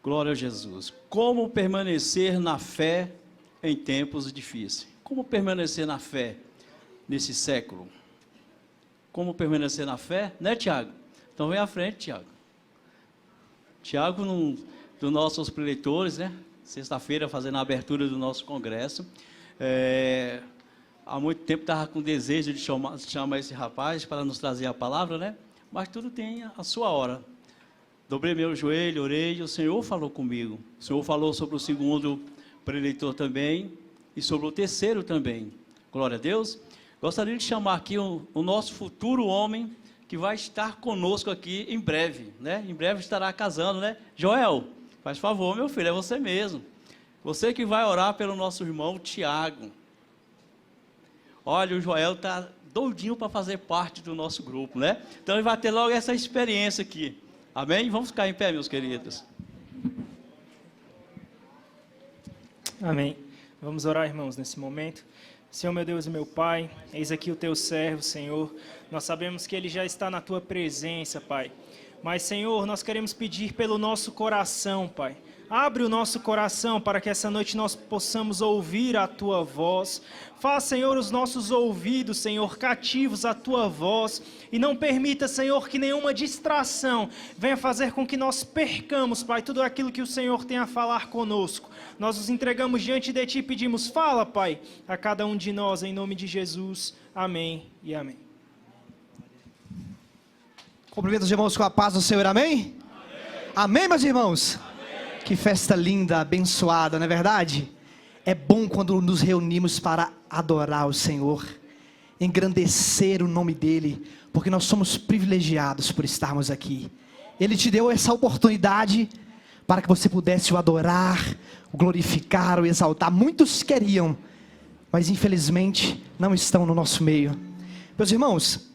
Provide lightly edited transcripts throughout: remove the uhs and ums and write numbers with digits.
Glória a Jesus. Como permanecer na fé em tempos difíceis? Como permanecer na fé nesse século? Como permanecer na fé, né, Tiago? Então vem à frente, Tiago. Tiago, dos nossos preleitores, né? Sexta-feira, fazendo a abertura do nosso congresso. Há muito tempo estava com desejo de chamar esse rapaz para nos trazer a palavra, né? Mas tudo tem a sua hora. Dobrei meu joelho, orei, e o Senhor falou comigo. O Senhor falou sobre o segundo preleitor também, e sobre o terceiro também. Glória a Deus. Gostaria de chamar aqui o nosso futuro homem, que vai estar conosco aqui em breve, né? Em breve estará casando, né? Joel, faz favor, meu filho, é você mesmo. Você que vai orar pelo nosso irmão Tiago. Olha, o Joel está doidinho para fazer parte do nosso grupo, né? Então ele vai ter logo essa experiência aqui. Amém? Vamos ficar em pé, meus queridos. Amém. Vamos orar, irmãos, nesse momento. Senhor, meu Deus e meu Pai, eis aqui o teu servo, Senhor. Nós sabemos que ele já está na tua presença, Pai. Mas, Senhor, nós queremos pedir pelo nosso coração, Pai. Abre o nosso coração para que essa noite nós possamos ouvir a Tua voz. Faz, Senhor, os nossos ouvidos, Senhor, cativos à Tua voz. E não permita, Senhor, que nenhuma distração venha fazer com que nós percamos, Pai, tudo aquilo que o Senhor tem a falar conosco. Nós nos entregamos diante de Ti e pedimos, fala, Pai, a cada um de nós, em nome de Jesus. Amém e amém. Cumprimento os irmãos com a paz do Senhor, amém? Amém, amém, meus irmãos? Amém. Que festa linda, abençoada, não é verdade? É bom quando nos reunimos para adorar o Senhor, engrandecer o nome dEle, porque nós somos privilegiados por estarmos aqui. Ele te deu essa oportunidade para que você pudesse o adorar, o glorificar, o exaltar. Muitos queriam, mas infelizmente não estão no nosso meio. Meus irmãos,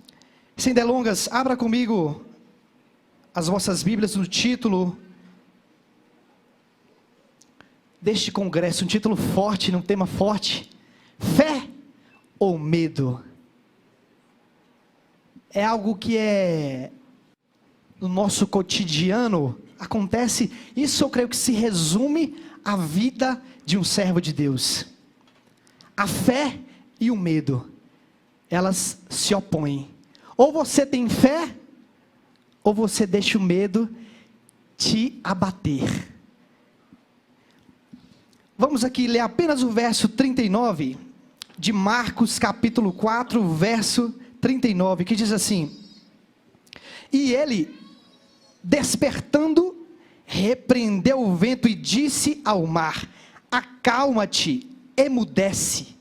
sem delongas, abra comigo as vossas Bíblias no título deste congresso, um título forte, um tema forte: fé ou medo? É algo que no nosso cotidiano acontece. Isso eu creio que se resume à vida de um servo de Deus. A fé e o medo, elas se opõem. Ou você tem fé, ou você deixa o medo te abater. Vamos aqui ler apenas o verso 39 de Marcos capítulo 4, verso 39, que diz assim: e ele, despertando, repreendeu o vento e disse ao mar: acalma-te, emudece.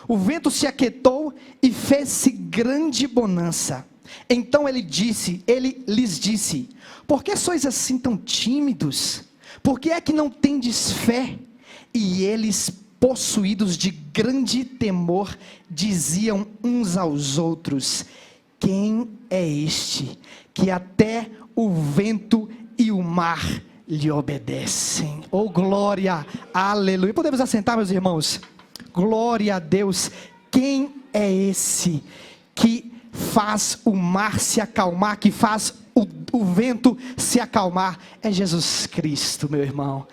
O vento se aquietou e fez-se grande bonança. Então ele lhes disse: por que sois assim tão tímidos? Por que é que não tendes fé? E eles, possuídos de grande temor, diziam uns aos outros: quem é este, que até o vento e o mar lhe obedecem? Oh, glória, aleluia. Podemos assentar, meus irmãos? Glória a Deus. Quem é esse que faz o mar se acalmar, que faz o vento se acalmar? É Jesus Cristo, meu irmão.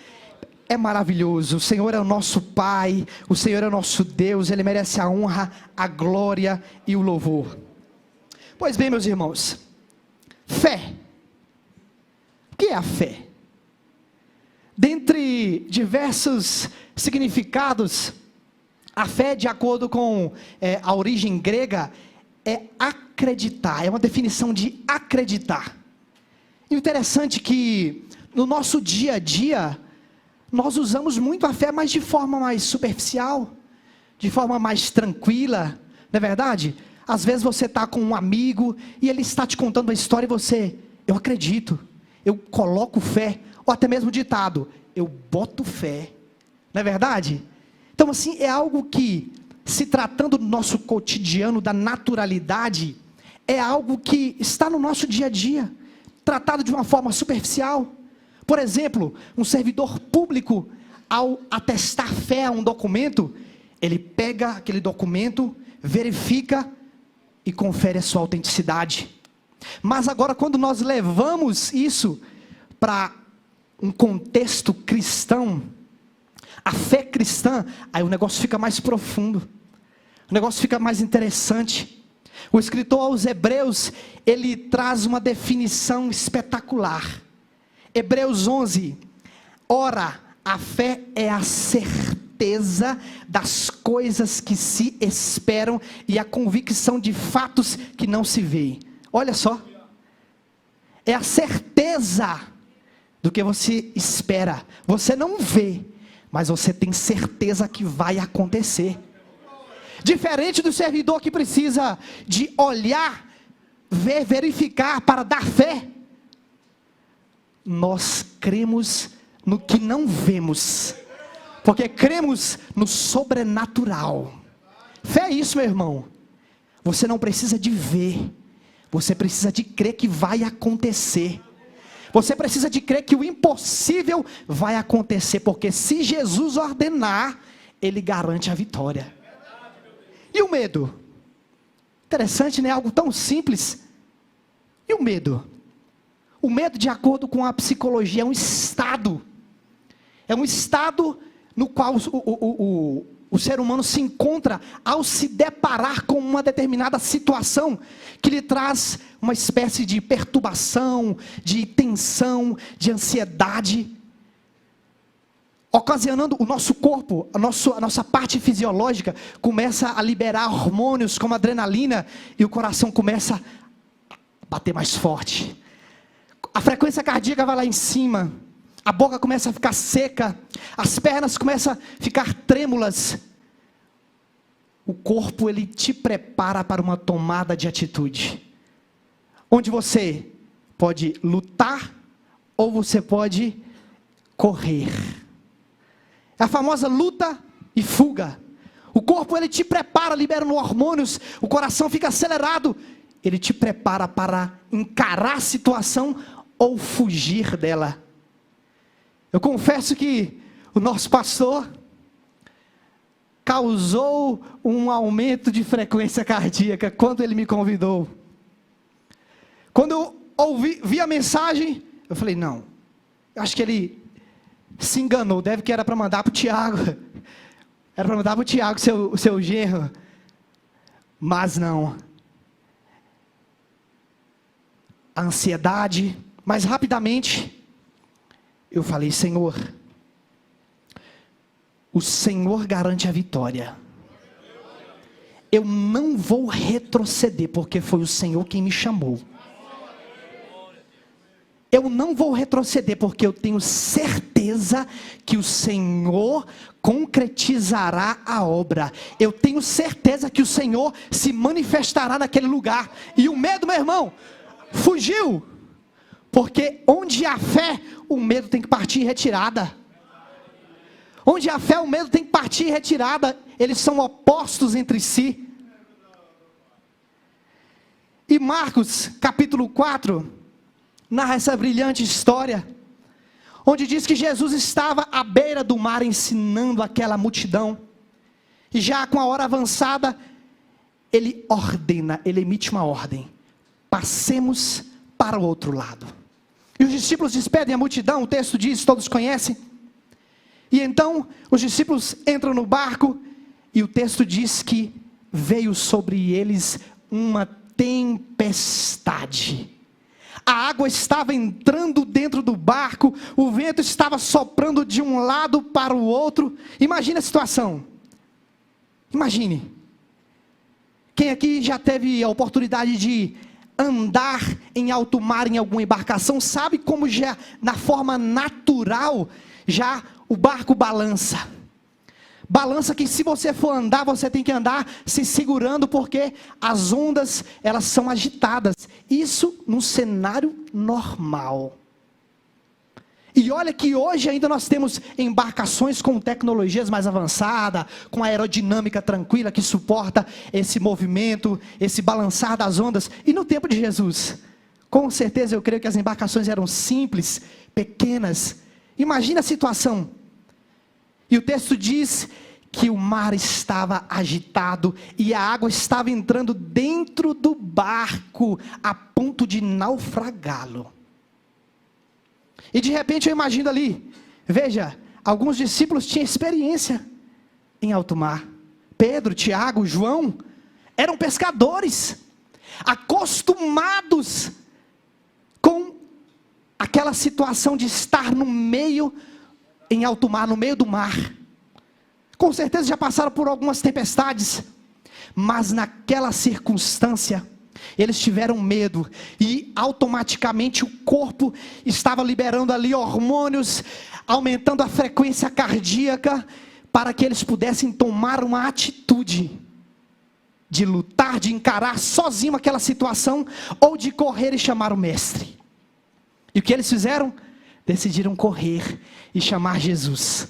É maravilhoso. O Senhor é o nosso Pai, o Senhor é o nosso Deus. Ele merece a honra, a glória e o louvor. Pois bem, meus irmãos, fé. O que é a fé? Dentre diversos significados, a fé, de acordo com a origem grega, é acreditar. É uma definição de acreditar. E o interessante é que no nosso dia a dia nós usamos muito a fé, mas de forma mais superficial, de forma mais tranquila, não é verdade? Às vezes você está com um amigo e ele está te contando uma história e você: eu acredito, eu coloco fé. Ou até mesmo o ditado: eu boto fé, não é verdade? Então assim, é algo que, se tratando do nosso cotidiano, da naturalidade, é algo que está no nosso dia a dia, tratado de uma forma superficial. Por exemplo, um servidor público, ao atestar fé a um documento, ele pega aquele documento, verifica e confere a sua autenticidade. Mas agora, quando nós levamos isso para um contexto cristão, a fé cristã, aí o negócio fica mais profundo, o negócio fica mais interessante. O escritor aos Hebreus, ele traz uma definição espetacular. Hebreus 11, ora, a fé é a certeza das coisas que se esperam e a convicção de fatos que não se veem. Olha só, é a certeza do que você espera. Você não vê, mas você tem certeza que vai acontecer. Diferente do servidor que precisa de olhar, ver, verificar para dar fé. Nós cremos no que não vemos, porque cremos no sobrenatural. Fé é isso, meu irmão. Você não precisa de ver, você precisa de crer que vai acontecer. Você precisa de crer que o impossível vai acontecer, porque se Jesus ordenar, Ele garante a vitória. E o medo? Interessante, né? Algo tão simples. E o medo? O medo, de acordo com a psicologia, é um estado. É um estado no qual o ser humano se encontra ao se deparar com uma determinada situação que lhe traz uma espécie de perturbação, de tensão, de ansiedade, ocasionando o nosso corpo, a nossa parte fisiológica começa a liberar hormônios como adrenalina e o coração começa a bater mais forte. A frequência cardíaca vai lá em cima, a boca começa a ficar seca, as pernas começam a ficar trêmulas. O corpo, ele te prepara para uma tomada de atitude, onde você pode lutar ou você pode correr. É a famosa luta e fuga. O corpo, ele te prepara, liberando hormônios, o coração fica acelerado, ele te prepara para encarar a situação ou fugir dela. Eu confesso que o nosso pastor causou um aumento de frequência cardíaca quando ele me convidou. Quando eu vi a mensagem, eu falei, não, eu acho que ele se enganou, deve que era para mandar para o Tiago, era para mandar para o Tiago, seu genro, mas não, a ansiedade, mas rapidamente, eu falei, Senhor, o Senhor garante a vitória, eu não vou retroceder, porque foi o Senhor quem me chamou, eu não vou retroceder, porque eu tenho certeza que o Senhor concretizará a obra. Eu tenho certeza que o Senhor se manifestará naquele lugar. E o medo, meu irmão, fugiu. Porque onde há fé, o medo tem que partir em retirada. Onde há fé, o medo tem que partir em retirada. Eles são opostos entre si. E Marcos, capítulo 4... narra essa brilhante história, onde diz que Jesus estava à beira do mar ensinando aquela multidão, e já com a hora avançada, ele emite uma ordem, passemos para o outro lado, e os discípulos despedem a multidão, o texto diz, todos conhecem, e então os discípulos entram no barco, e o texto diz que veio sobre eles uma tempestade, a água estava entrando dentro do barco, o vento estava soprando de um lado para o outro. Imagine a situação. Imagine. Quem aqui já teve a oportunidade de andar em alto mar em alguma embarcação, sabe como já na forma natural, já o barco balança. Balança que se você for andar, você tem que andar se segurando, porque as ondas, elas são agitadas. Isso num cenário normal. E olha que hoje ainda nós temos embarcações com tecnologias mais avançadas, com aerodinâmica tranquila, que suporta esse movimento, esse balançar das ondas. E no tempo de Jesus, com certeza eu creio que as embarcações eram simples, pequenas. Imagina a situação. E o texto diz que o mar estava agitado e a água estava entrando dentro do barco a ponto de naufragá-lo. E de repente eu imagino ali, veja, alguns discípulos tinham experiência em alto mar. Pedro, Tiago, João, eram pescadores, acostumados com aquela situação de estar no meio, em alto mar, no meio do mar. Com certeza já passaram por algumas tempestades, mas naquela circunstância, eles tiveram medo, e automaticamente o corpo estava liberando ali hormônios, aumentando a frequência cardíaca, para que eles pudessem tomar uma atitude, de lutar, de encarar sozinho aquela situação, ou de correr e chamar o mestre. E o que eles fizeram? Decidiram correr e chamar Jesus.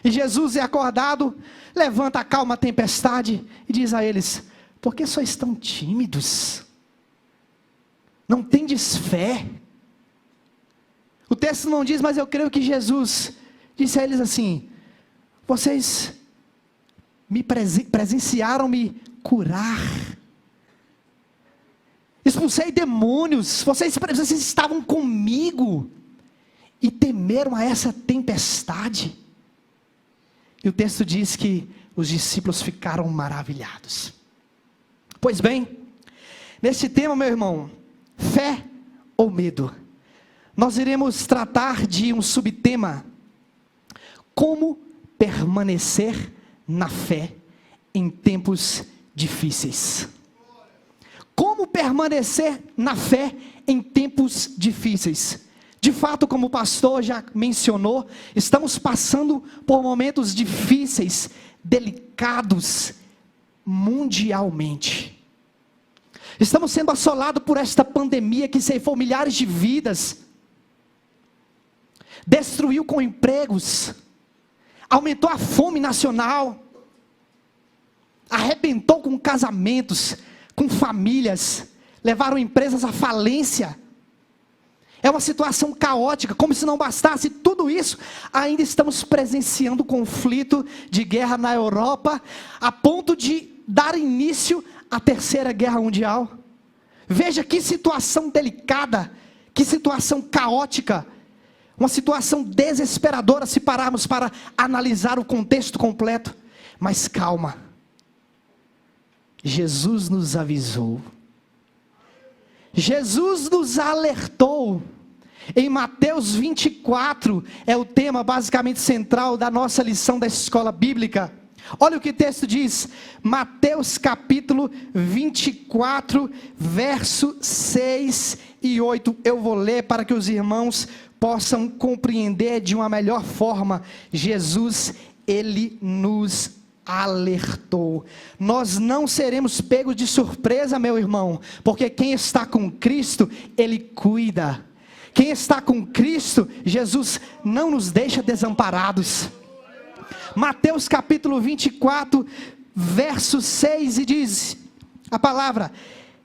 E Jesus é acordado, levanta, acalma a tempestade, e diz a eles: por que sois tão tímidos? Não tendes fé? O texto não diz, mas eu creio que Jesus disse a eles assim: vocês presenciaram me curar, expulsei demônios, vocês estavam comigo, e temeram a essa tempestade. E o texto diz que os discípulos ficaram maravilhados. Pois bem, nesse tema, meu irmão, fé ou medo, nós iremos tratar de um subtema: como permanecer na fé em tempos difíceis. Como permanecer na fé em tempos difíceis? De fato, como o pastor já mencionou, estamos passando por momentos difíceis, delicados, mundialmente. Estamos sendo assolados por esta pandemia que ceifou milhares de vidas, destruiu com empregos, aumentou a fome nacional, arrebentou com casamentos, com famílias, levaram empresas à falência. É uma situação caótica. Como se não bastasse tudo isso, ainda estamos presenciando conflito de guerra na Europa, a ponto de dar início à Terceira Guerra Mundial. Veja que situação delicada, que situação caótica, uma situação desesperadora se pararmos para analisar o contexto completo. Mas calma, Jesus nos avisou, Jesus nos alertou. Em Mateus 24, é o tema basicamente central da nossa lição da escola bíblica. Olha o que o texto diz, Mateus capítulo 24, verso 6 e 8, eu vou ler para que os irmãos possam compreender de uma melhor forma. Jesus, ele nos alertou. Nós não seremos pegos de surpresa, meu irmão, porque quem está com Cristo, ele cuida. Quem está com Cristo, Jesus não nos deixa desamparados. Mateus capítulo 24, verso 6, e diz a palavra: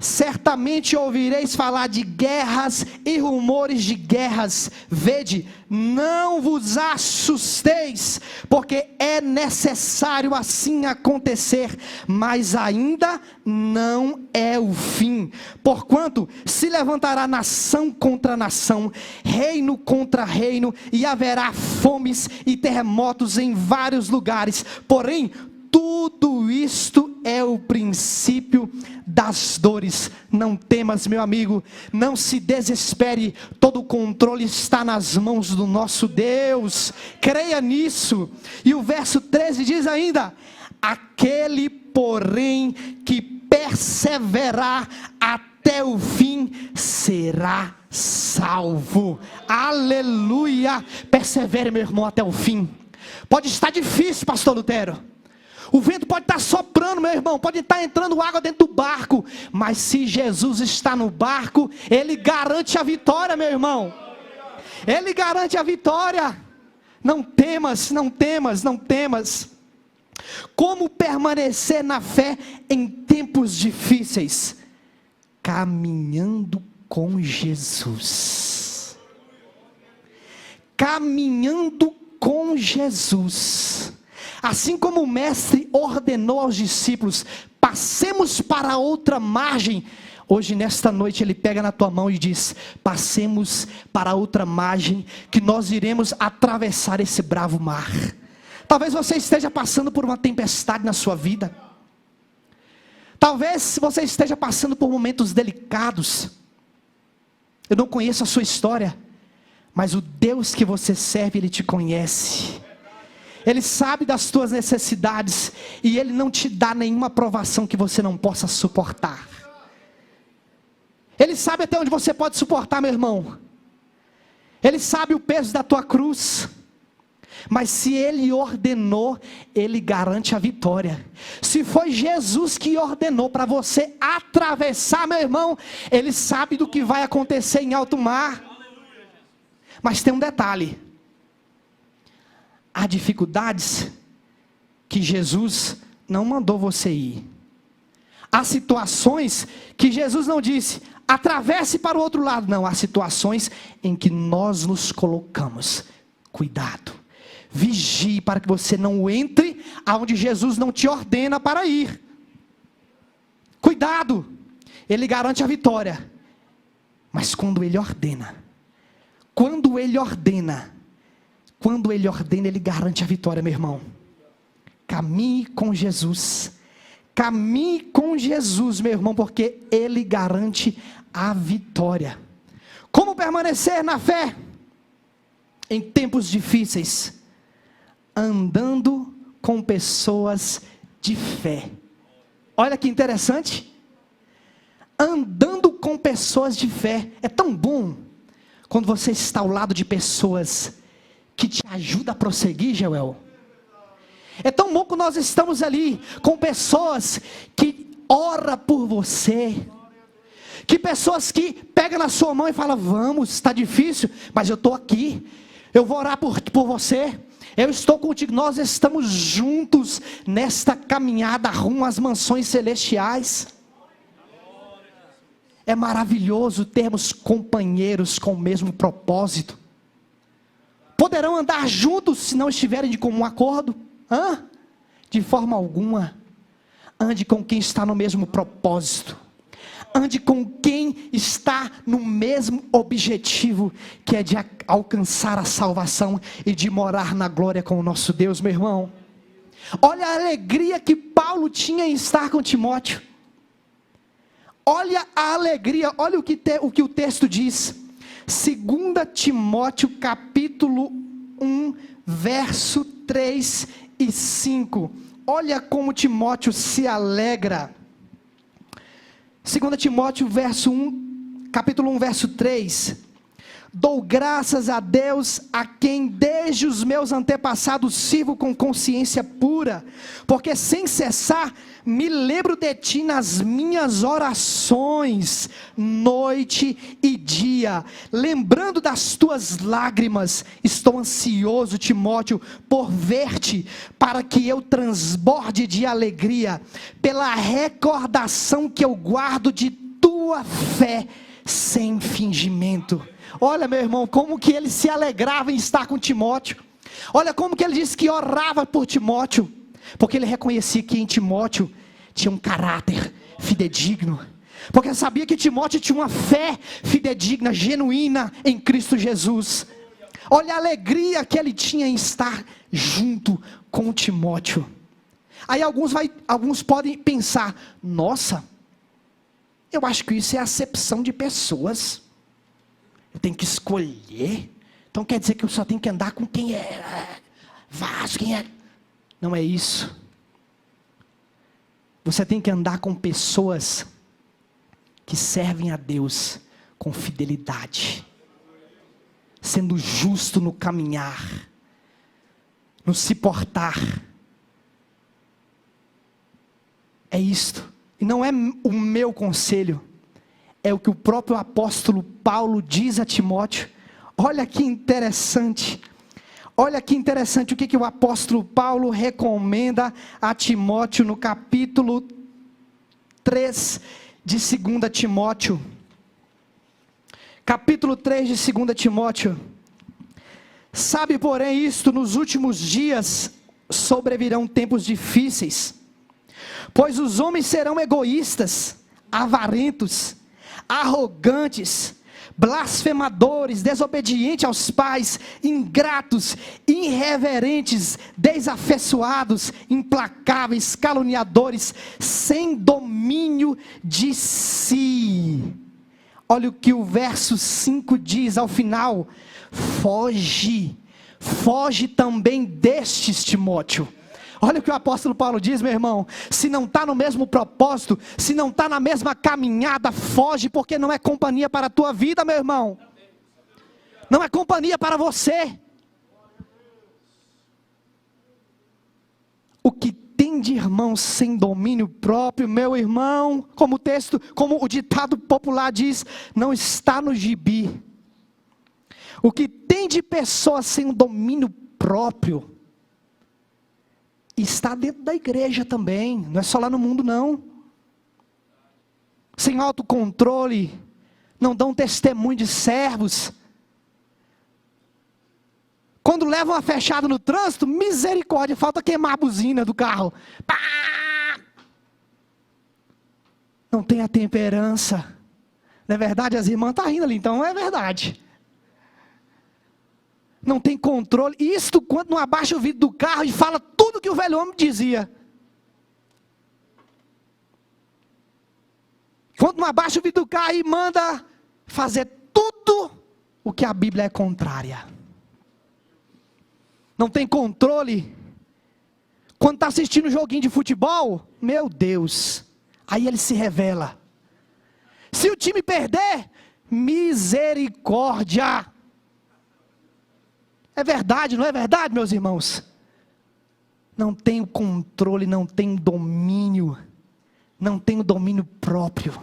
certamente ouvireis falar de guerras e rumores de guerras. Vede, não vos assusteis, porque é necessário assim acontecer, mas ainda não é o fim. Porquanto se levantará nação contra nação, reino contra reino, e haverá fomes e terremotos em vários lugares. Porém, tudo isto é o princípio das dores. Não temas, meu amigo, não se desespere, todo o controle está nas mãos do nosso Deus, creia nisso. E o verso 13 diz ainda: aquele porém que perseverar até o fim será salvo. Aleluia! Persevere, meu irmão, até o fim. Pode estar difícil, pastor Lutero, o vento pode estar soprando, meu irmão, pode estar entrando água dentro do barco, mas se Jesus está no barco, ele garante a vitória, meu irmão. Ele garante a vitória. Não temas, não temas, não temas. Como permanecer na fé em tempos difíceis? Caminhando com Jesus. Caminhando com Jesus. Assim como o mestre ordenou aos discípulos: passemos para outra margem. Hoje, nesta noite, Ele pega na tua mão e diz: passemos para outra margem, que nós iremos atravessar esse bravo mar. Talvez você esteja passando por uma tempestade na sua vida. Talvez você esteja passando por momentos delicados. Eu não conheço a sua história, mas o Deus que você serve, Ele te conhece. Ele sabe das tuas necessidades, e Ele não te dá nenhuma provação que você não possa suportar. Ele sabe até onde você pode suportar, meu irmão. Ele sabe o peso da tua cruz. Mas se Ele ordenou, Ele garante a vitória. Se foi Jesus que ordenou para você atravessar, meu irmão, Ele sabe do que vai acontecer em alto mar. Mas tem um detalhe: há dificuldades que Jesus não mandou você ir. Há situações que Jesus não disse: atravesse para o outro lado. Não, há situações em que nós nos colocamos. Cuidado, vigie para que você não entre aonde Jesus não te ordena para ir. Cuidado, Ele garante a vitória. Mas quando Ele ordena, Ele garante a vitória, meu irmão. Caminhe com Jesus. Caminhe com Jesus, meu irmão, porque Ele garante a vitória. Como permanecer na fé em tempos difíceis? Andando com pessoas de fé. Olha que interessante. Andando com pessoas de fé. É tão bom quando você está ao lado de pessoas que te ajudam a prosseguir, Joel. É tão bom quando nós estamos ali com pessoas que oram por você, que pessoas que pegam na sua mão e falam: vamos, está difícil, mas eu estou aqui, eu vou orar por você, eu estou contigo. Nós estamos juntos nesta caminhada rumo às mansões celestiais. É maravilhoso termos companheiros com o mesmo propósito. Poderão andar juntos se não estiverem de comum acordo? De forma alguma. Ande com quem está no mesmo propósito. Ande com quem está no mesmo objetivo, que é de alcançar a salvação e de morar na glória com o nosso Deus, meu irmão. Olha a alegria que Paulo tinha em estar com Timóteo. Olha a alegria, olha o que o texto diz. 2 Timóteo capítulo 1, verso 3 e 5. Olha como Timóteo se alegra. 2 Timóteo capítulo 1, verso 3. Dou graças a Deus, a quem desde os meus antepassados sirvo com consciência pura, porque sem cessar me lembro de ti nas minhas orações, noite e dia, lembrando das tuas lágrimas. Estou ansioso, Timóteo, por ver-te, para que eu transborde de alegria, pela recordação que eu guardo de tua fé, sem fingimento. Olha, meu irmão, como que ele se alegrava em estar com Timóteo. Olha como que ele disse que orava por Timóteo, porque ele reconhecia que em Timóteo tinha um caráter fidedigno, porque sabia que Timóteo tinha uma fé fidedigna, genuína em Cristo Jesus. Olha a alegria que ele tinha em estar junto com Timóteo. Aí alguns podem pensar: nossa, eu acho que isso é acepção de pessoas. Eu tenho que escolher. Então quer dizer que eu só tenho que andar com quem é vaso, quem é... Não é isso. Você tem que andar com pessoas que servem a Deus com fidelidade, sendo justo no caminhar, no se portar. É isto. E não é o meu conselho, é o que o próprio apóstolo Paulo diz a Timóteo. Olha que interessante. Olha que interessante o que o apóstolo Paulo recomenda a Timóteo no capítulo 3 de 2 Timóteo. Capítulo 3 de 2 Timóteo. Sabe, porém, isto: nos últimos dias sobrevirão tempos difíceis, pois os homens serão egoístas, avarentos, arrogantes, blasfemadores, desobedientes aos pais, ingratos, irreverentes, desafeiçoados, implacáveis, caluniadores, sem domínio de si. Olha o que o verso 5 diz ao final: foge também destes, Timóteo. Olha o que o apóstolo Paulo diz, meu irmão: se não está no mesmo propósito, se não está na mesma caminhada, foge, porque não é companhia para a tua vida, meu irmão. Não é companhia para você. O que tem de irmão sem domínio próprio, meu irmão, como o ditado popular diz, não está no gibi. O que tem de pessoas sem domínio próprio está dentro da igreja também, não é só lá no mundo não. Sem autocontrole, não dão testemunho de servos. Quando levam uma fechada no trânsito, misericórdia, falta queimar a buzina do carro. Pá! Não tem a temperança. Não é verdade? As irmãs estão rindo ali, então é verdade. Não tem controle. Isto quando não abaixa o vidro do carro e fala tudo que o velho homem dizia. Quando não abaixa o vidro do carro e manda fazer tudo o que a Bíblia é contrária. Não tem controle. Quando está assistindo um joguinho de futebol, meu Deus, aí ele se revela. Se o time perder, misericórdia. É verdade, não é verdade, meus irmãos? Não tem controle, não tem domínio, não tem o domínio próprio.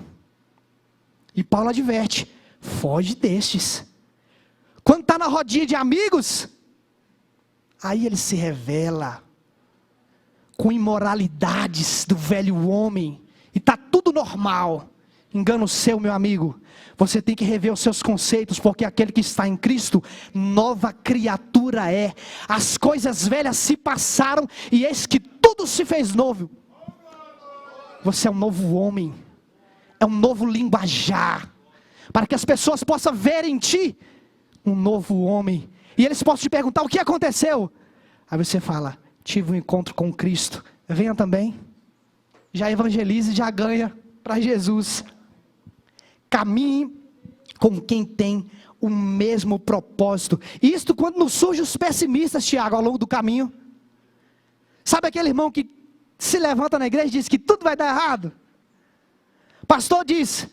E Paulo adverte: foge destes. Quando está na rodinha de amigos, aí ele se revela com imoralidades do velho homem, e está tudo normal. Engano seu, meu amigo. Você tem que rever os seus conceitos, porque aquele que está em Cristo, nova criatura é. As coisas velhas se passaram, e eis que tudo se fez novo. Você é um novo homem, é um novo linguajar, para que as pessoas possam ver em ti um novo homem, e eles possam te perguntar: o que aconteceu? Aí você fala: tive um encontro com Cristo. Venha também, já evangelize, já ganha para Jesus. Caminhe com quem tem o mesmo propósito. Isto quando não surgem os pessimistas, Tiago, ao longo do caminho. Sabe aquele irmão que se levanta na igreja e diz que tudo vai dar errado? Pastor diz: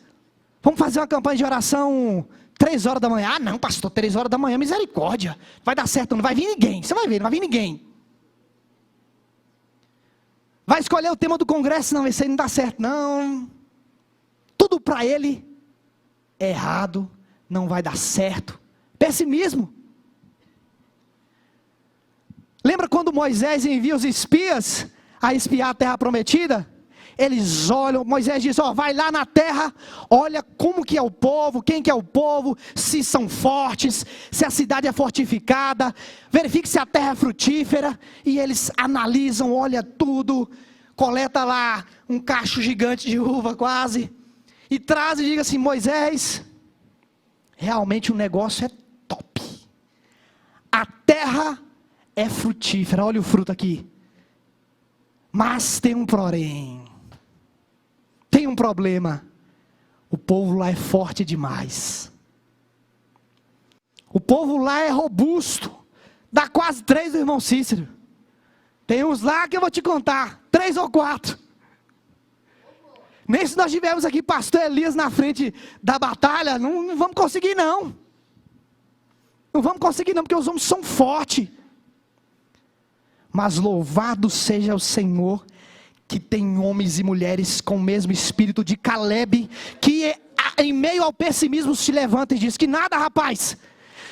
vamos fazer uma campanha de oração 3 horas da manhã. Ah não, pastor, 3 horas da manhã, misericórdia. Vai dar certo, não vai vir ninguém. Você vai ver, não vai vir ninguém. Vai escolher o tema do congresso? Não, esse aí não dá certo, não. Tudo para ele é errado, não vai dar certo. Pessimismo. Lembra quando Moisés envia os espias a espiar a terra prometida? Eles olham, Moisés diz: vai lá na terra, olha como que é o povo, quem que é o povo, se são fortes, se a cidade é fortificada, verifique se a terra é frutífera. E eles analisam, olha tudo, coleta lá um cacho gigante de uva quase, e traz e diga assim: Moisés, realmente o negócio é top, a terra é frutífera, olha o fruto aqui, mas tem um porém, tem um problema, o povo lá é forte demais, o povo lá é robusto, dá quase 3 do irmão Cícero, tem uns lá que eu vou te contar, 3 ou 4, nem se nós tivermos aqui pastor Elias na frente da batalha, não vamos conseguir não, vamos conseguir não, porque os homens são fortes. Mas louvado seja o Senhor, que tem homens e mulheres com o mesmo espírito de Caleb, que em meio ao pessimismo se levanta e diz que nada, rapaz,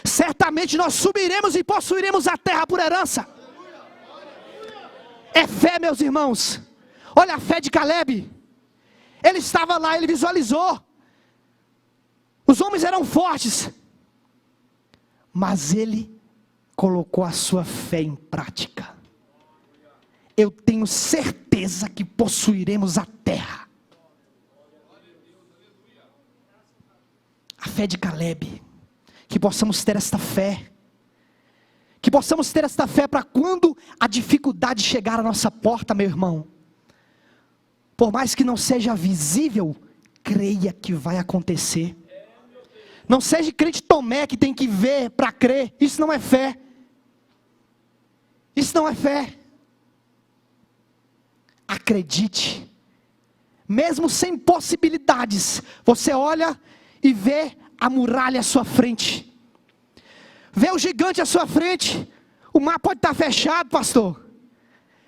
certamente nós subiremos e possuiremos a terra por herança. É fé, meus irmãos. Olha a fé de Caleb. Ele estava lá, ele visualizou. Os homens eram fortes, mas ele colocou a sua fé em prática. Eu tenho certeza que possuiremos a terra. fé de Caleb. Que possamos ter esta fé. Que possamos ter esta fé para quando a dificuldade chegar à nossa porta, meu irmão. Por mais que não seja visível, creia que vai acontecer. Não seja crente Tomé que tem que ver para crer. Isso não é fé. Isso não é fé. Acredite. Mesmo sem possibilidades, você olha e vê a muralha à sua frente. Vê o gigante à sua frente. O mar pode estar fechado, pastor.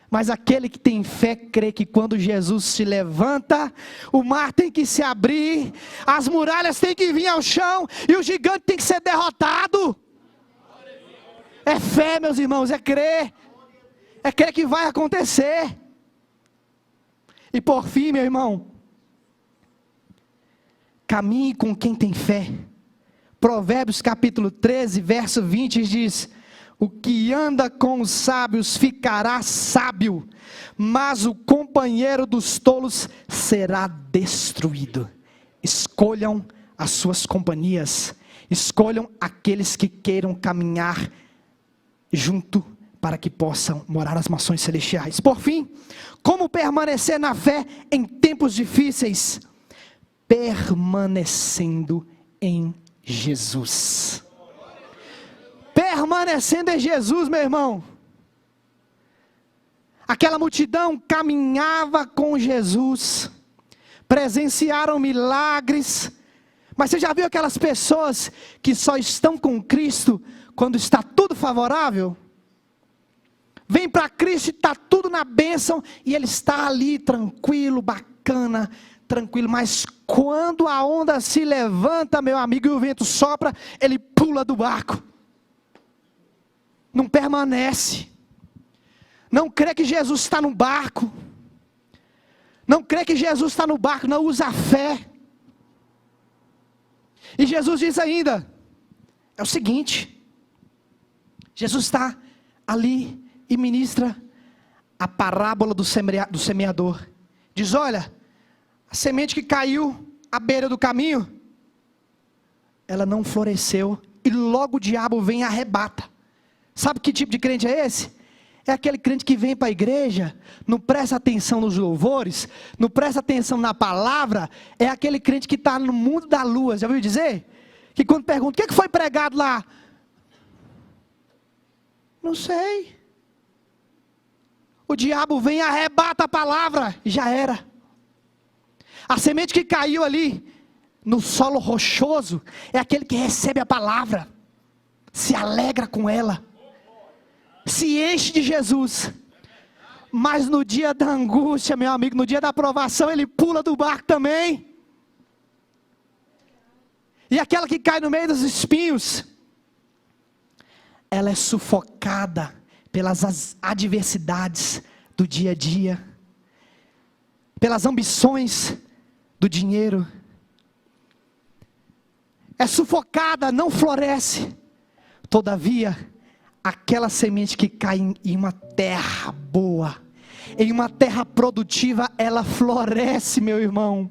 Mas aquele que tem fé crê que quando Jesus se levanta, o mar tem que se abrir, as muralhas têm que vir ao chão e o gigante tem que ser derrotado. É fé, meus irmãos, é crer. É crer que vai acontecer. E por fim, meu irmão, caminhe com quem tem fé. Provérbios capítulo 13, verso 20 diz: o que anda com os sábios ficará sábio, mas o companheiro dos tolos será destruído. Escolham as suas companhias, escolham aqueles que queiram caminhar junto para que possam morar nas mansões celestiais. Por fim, como permanecer na fé em tempos difíceis? Permanecendo em Jesus. Permanecendo em Jesus, meu irmão. Aquela multidão caminhava com Jesus, presenciaram milagres, mas você já viu aquelas pessoas que só estão com Cristo quando está tudo favorável? Vem para Cristo e está tudo na bênção, e ele está ali tranquilo, bacana, tranquilo, mas quando a onda se levanta, meu amigo, e o vento sopra, ele pula do barco. Não permanece. Não crê que Jesus está no barco. Não crê que Jesus está no barco, não usa a fé. E Jesus diz ainda, é o seguinte, Jesus está ali e ministra a parábola do semeador. Diz, olha, a semente que caiu à beira do caminho, ela não floresceu, e logo o diabo vem e arrebata. Sabe que tipo de crente é esse? É aquele crente que vem para a igreja, não presta atenção nos louvores, não presta atenção na palavra, é aquele crente que está no mundo da lua. Já ouviu dizer? Que quando pergunta, o que foi pregado lá? Não sei. O diabo vem e arrebata a palavra, e já era. A semente que caiu ali, no solo rochoso, é aquele que recebe a palavra, se alegra com ela, se enche de Jesus, mas no dia da angústia, meu amigo, no dia da provação, ele pula do barco também. E aquela que cai no meio dos espinhos, ela é sufocada pelas adversidades do dia a dia, pelas ambições do dinheiro, é sufocada, não floresce. Todavia, aquela semente que cai em uma terra boa, em uma terra produtiva, ela floresce, meu irmão.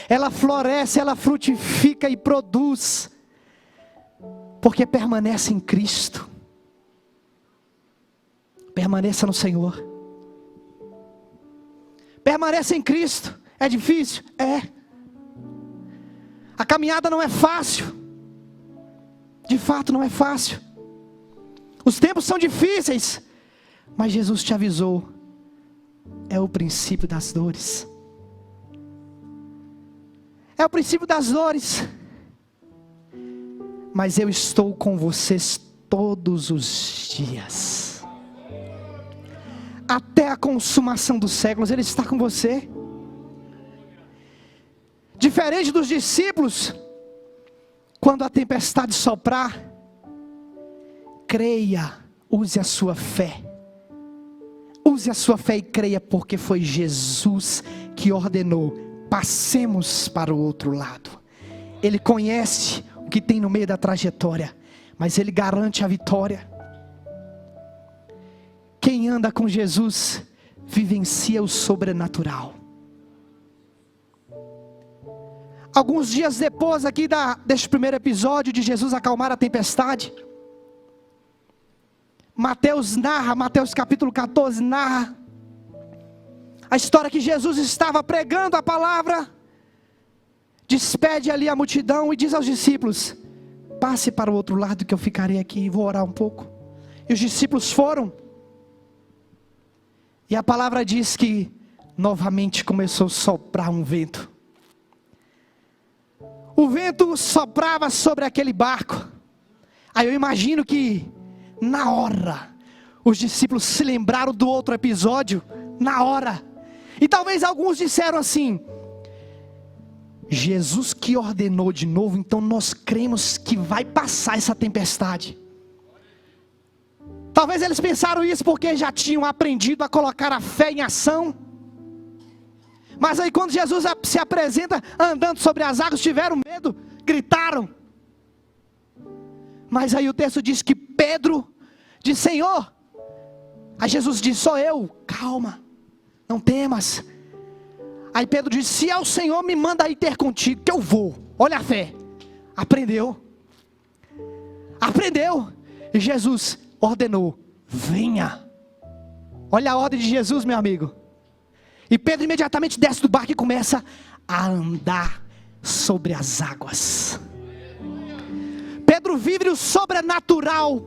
Ela floresce, ela frutifica e produz, porque permanece em Cristo. Permaneça no Senhor. Permaneça em Cristo. É difícil? É. A caminhada não é fácil. De fato não é fácil. Os tempos são difíceis, mas Jesus te avisou, é o princípio das dores. É o princípio das dores. Mas eu estou com vocês todos os dias. Até a consumação dos séculos, Ele está com você. Diferente dos discípulos, quando a tempestade soprar, creia, use a sua fé. Use a sua fé e creia, porque foi Jesus que ordenou, passemos para o outro lado. Ele conhece o que tem no meio da trajetória, mas Ele garante a vitória. Quem anda com Jesus, vivencia o sobrenatural. Alguns dias depois aqui deste primeiro episódio de Jesus acalmar a tempestade, Mateus capítulo 14 narra a história que Jesus estava pregando a palavra, despede ali a multidão e diz aos discípulos: passe para o outro lado que eu ficarei aqui e vou orar um pouco. E os discípulos foram, e a palavra diz que novamente começou a soprar um vento. O vento soprava sobre aquele barco. Aí eu imagino que na hora os discípulos se lembraram do outro episódio, na hora. E talvez alguns disseram assim: Jesus que ordenou de novo, então nós cremos que vai passar essa tempestade. Talvez eles pensaram isso porque já tinham aprendido a colocar a fé em ação. Mas aí quando Jesus se apresenta andando sobre as águas, tiveram medo, gritaram. Mas aí o texto diz que Pedro disse: Senhor. Aí Jesus disse: sou eu, calma, não temas. Aí Pedro disse: se é o Senhor, me manda ir ter contigo, que eu vou. Olha a fé. Aprendeu. E Jesus ordenou: venha. Olha a ordem de Jesus, meu amigo. E Pedro imediatamente desce do barco e começa a andar sobre as águas. Pedro vive o sobrenatural.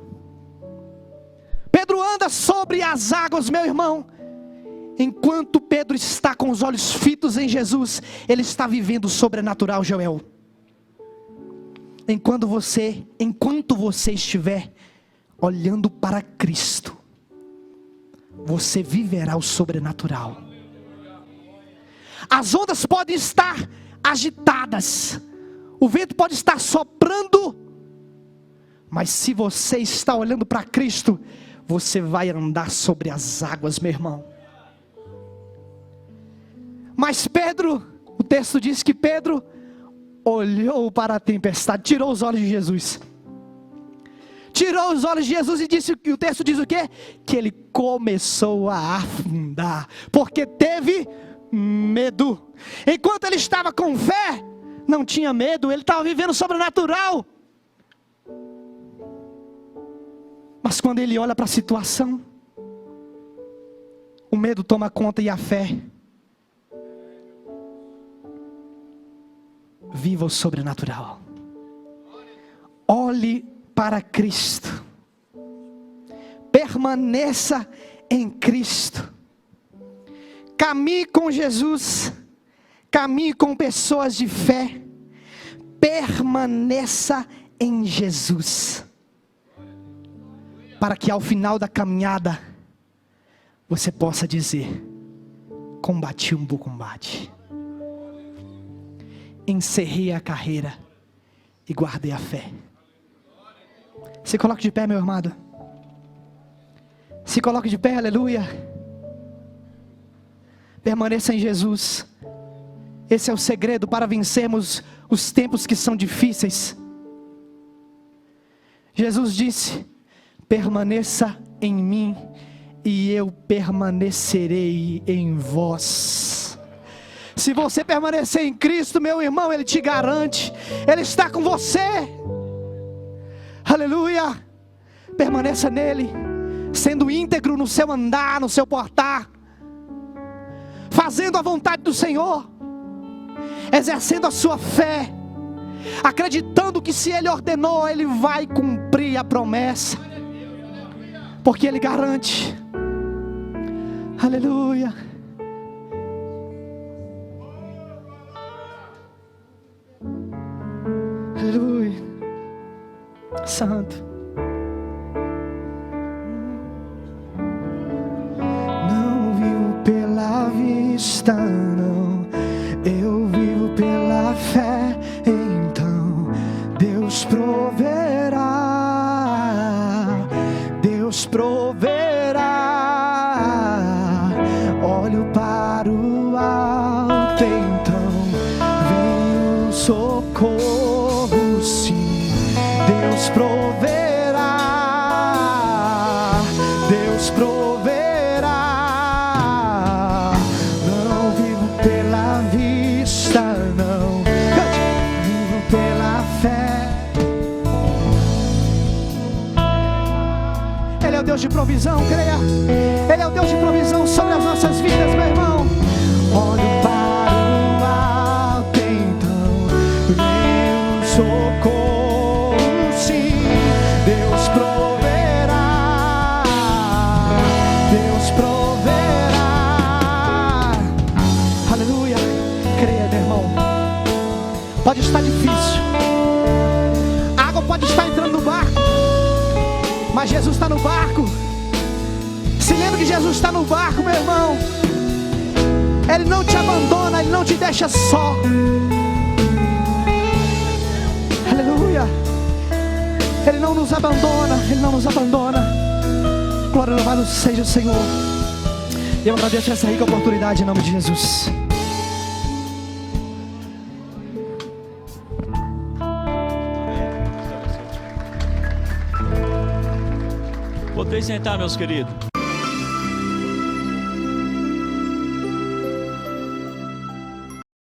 Pedro anda sobre as águas, meu irmão. Enquanto Pedro está com os olhos fitos em Jesus, ele está vivendo o sobrenatural, Joel. Enquanto você estiver olhando para Cristo, você viverá o sobrenatural. As ondas podem estar agitadas, o vento pode estar soprando, mas se você está olhando para Cristo, você vai andar sobre as águas, meu irmão. Mas Pedro, o texto diz que Pedro olhou para a tempestade, tirou os olhos de Jesus. Tirou os olhos de Jesus e disse, o texto diz o quê? Que ele começou a afundar, porque teve medo. Enquanto ele estava com fé, não tinha medo, ele estava vivendo o sobrenatural. Mas quando ele olha para a situação, o medo toma conta e a fé. Viva o sobrenatural. Olhe para Cristo. Permaneça em Cristo. Caminhe com Jesus. Caminhe com pessoas de fé. Permaneça em Jesus. Para que ao final da caminhada, você possa dizer: combati um bom combate, encerrei a carreira e guardei a fé. Se coloque de pé, meu amado. Se coloque de pé, aleluia. Permaneça em Jesus. Esse é o segredo para vencermos os tempos que são difíceis. Jesus disse: permaneça em mim e eu permanecerei em vós. Se você permanecer em Cristo, meu irmão, Ele te garante, Ele está com você. Aleluia. Permaneça nele, sendo íntegro no seu andar, no seu portar, fazendo a vontade do Senhor, exercendo a sua fé, acreditando que se Ele ordenou, Ele vai cumprir a promessa, porque Ele garante. Aleluia. Aleluia. Santo. Não vivo pela vista, não, eu vivo pela fé. Então Deus proverá, Deus proverá. Olho para o alto, então vem o socorro, sim. Deus proverá, Deus proverá. Não vivo pela vista, não. Cante. Deus de provisão, creia. Ele é o Deus de provisão sobre as nossas vidas, meu irmão. Olho para o alto, então vem o socorro, sim. Deus proverá, Deus proverá. Aleluia. Creia, meu irmão. Pode estar difícil, a água pode estar entrando no barco, mas Jesus está no barco. Se lembre que Jesus está no barco, meu irmão. Ele não te abandona, Ele não te deixa só. Aleluia. Ele não nos abandona, Ele não nos abandona. Glória e louvado seja o Senhor. E eu agradeço essa rica oportunidade em nome de Jesus. Podem sentar, meus queridos.